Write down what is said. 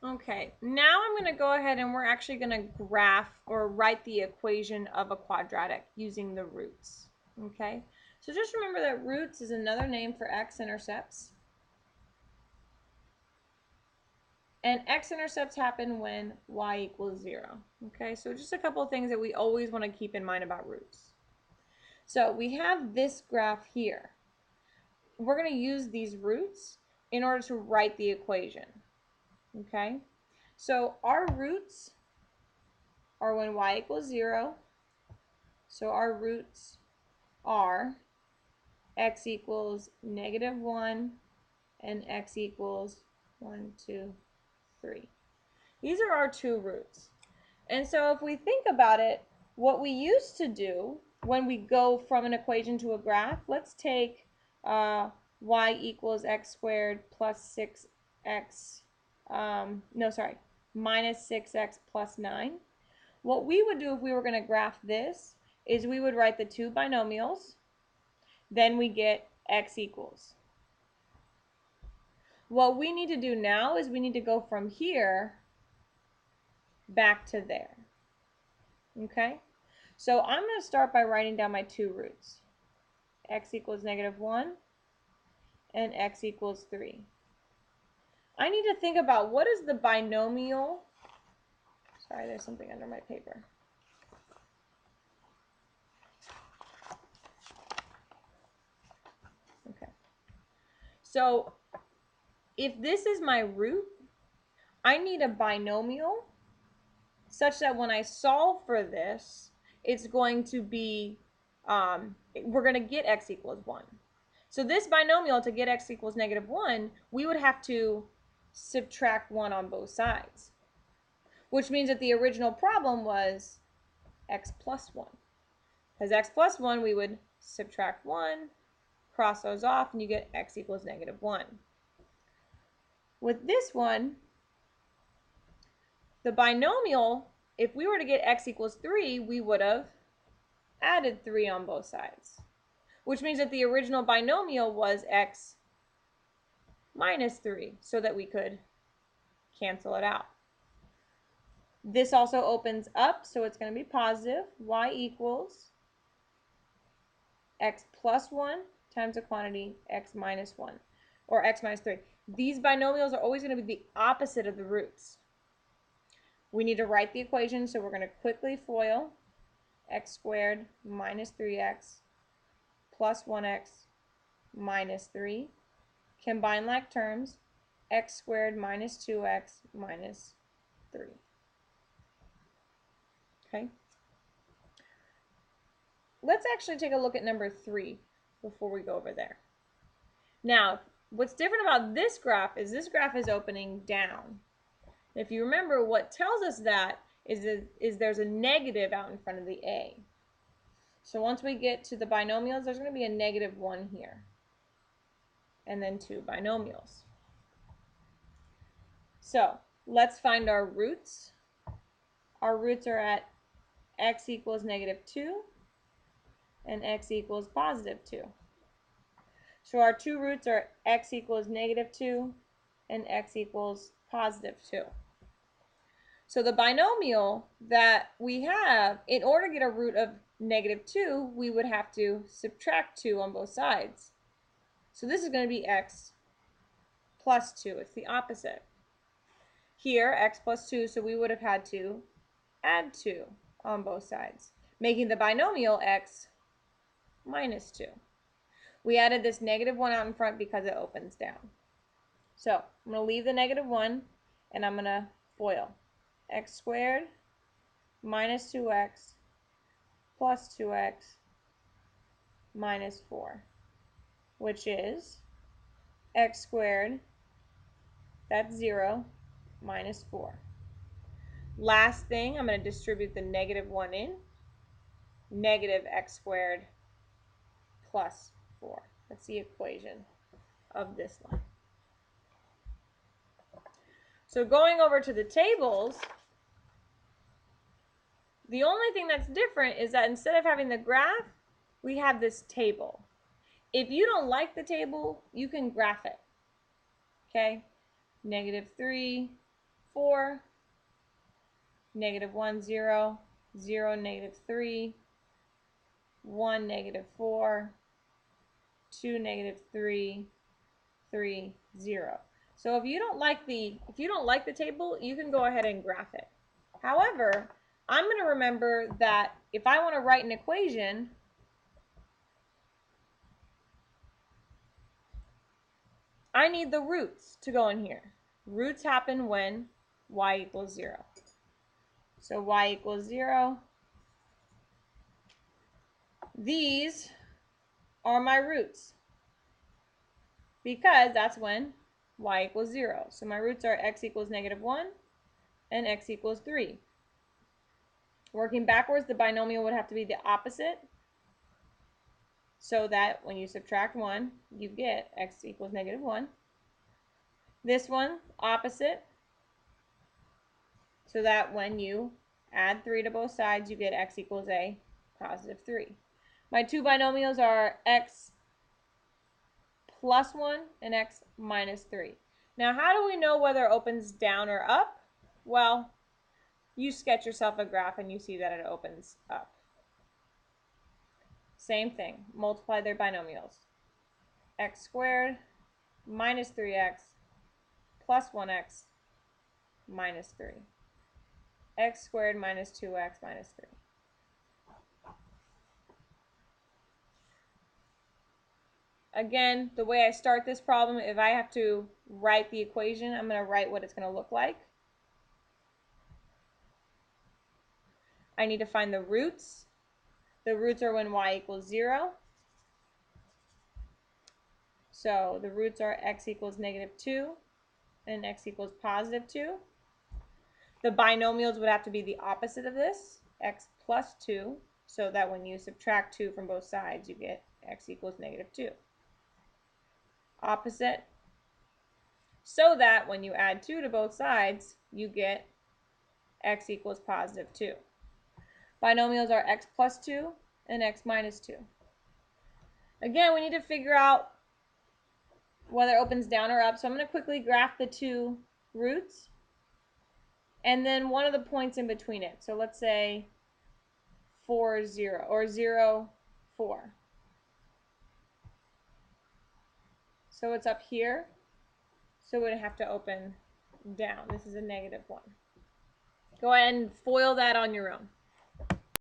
Okay, now I'm going to go ahead and we're actually going to graph or write the equation of a quadratic using the roots. Okay, so just remember that roots is another name for x-intercepts. And x-intercepts happen when y equals 0. Okay, so just a couple of things that we always want to keep in mind about roots. So we have this graph here. We're going to use these roots in order to write the equation. Okay, so our roots are when y equals 0. So our roots are x equals -1 and x equals 1, 2, 3. These are our two roots. And so if we think about it, what we used to do when we go from an equation to a graph, let's take y equals x squared plus 6x, minus 6x plus 9. What we would do if we were going to graph this is we would write the two binomials, then we get x equals. What we need to do now is we need to go from here back to there. Okay? So I'm going to start by writing down my two roots. X equals -1 and x equals 3. I need to think about what is the binomial. Sorry, there's something under my paper. Okay. So if this is my root, I need a binomial such that when I solve for this, it's going to be, we're going to get x equals 1. So this binomial, to get x equals -1, we would have to subtract 1 on both sides, which means that the original problem was x plus 1. Because x plus 1, we would subtract 1, cross those off, and you get x equals -1. With this one, the binomial, if we were to get x equals 3, we would have added 3 on both sides, which means that the original binomial was x minus 3, so that we could cancel it out. This also opens up, so it's going to be positive. Y equals x plus 1 times the quantity x minus 1, or x minus 3. These binomials are always going to be the opposite of the roots. We need to write the equation, so we're going to quickly FOIL x squared minus 3x plus 1x minus 3. Combine like terms, x squared minus 2x minus 3. Okay. Let's actually take a look at number 3 before we go over there. Now, what's different about this graph is opening down. If you remember, what tells us that is there's a negative out in front of the a. So once we get to the binomials, there's going to be a -1 here, and then two binomials. So let's find our roots. Our roots are at x equals -2 and x equals +2. So our two roots are x equals -2 and x equals +2. So the binomial that we have, in order to get a root of -2, we would have to subtract 2 on both sides. So this is going to be x plus 2. It's the opposite. Here, x plus 2, so we would have had to add 2 on both sides, making the binomial x minus 2. We added this -1 out in front because it opens down. So I'm going to leave the -1, and I'm going to FOIL x squared minus 2x plus 2x minus 4, which is x squared, that's 0, minus 4. Last thing, I'm going to distribute the -1 in, negative x squared plus 4. That's the equation of this line. So going over to the tables, the only thing that's different is that instead of having the graph, we have this table. If you don't like the table, you can graph it. Okay? -3, 4, -1, 0, 0, -3, 1, -4, 2, -3, 3, 0. So if you don't like the table, you can go ahead and graph it. However, I'm going to remember that if I want to write an equation, I need the roots to go in here. Roots happen when y equals 0. So y equals 0. These are my roots because that's when y equals 0. So my roots are x equals -1 and x equals 3. Working backwards, the binomial would have to be the opposite, so that when you subtract 1, you get x equals -1. This one, opposite, so that when you add 3 to both sides, you get x equals a +3. My two binomials are x plus 1 and x minus 3. Now, how do we know whether it opens down or up? Well, you sketch yourself a graph and you see that it opens up. Same thing, multiply their binomials. X squared minus 3x plus 1x minus 3. X squared minus 2x minus 3. Again, the way I start this problem, if I have to write the equation, I'm going to write what it's going to look like. I need to find the roots. The roots are when y equals 0. So the roots are x equals -2 and x equals +2. The binomials would have to be the opposite of this, x plus 2, so that when you subtract 2 from both sides, you get x equals -2. Opposite, so that when you add 2 to both sides, you get x equals +2. Binomials are x plus 2 and x minus 2. Again, we need to figure out whether it opens down or up, so I'm going to quickly graph the two roots and then one of the points in between it. So let's say 4, 0, or 0, 4. So it's up here, so we're going to have to open down. This is a -1. Go ahead and FOIL that on your own.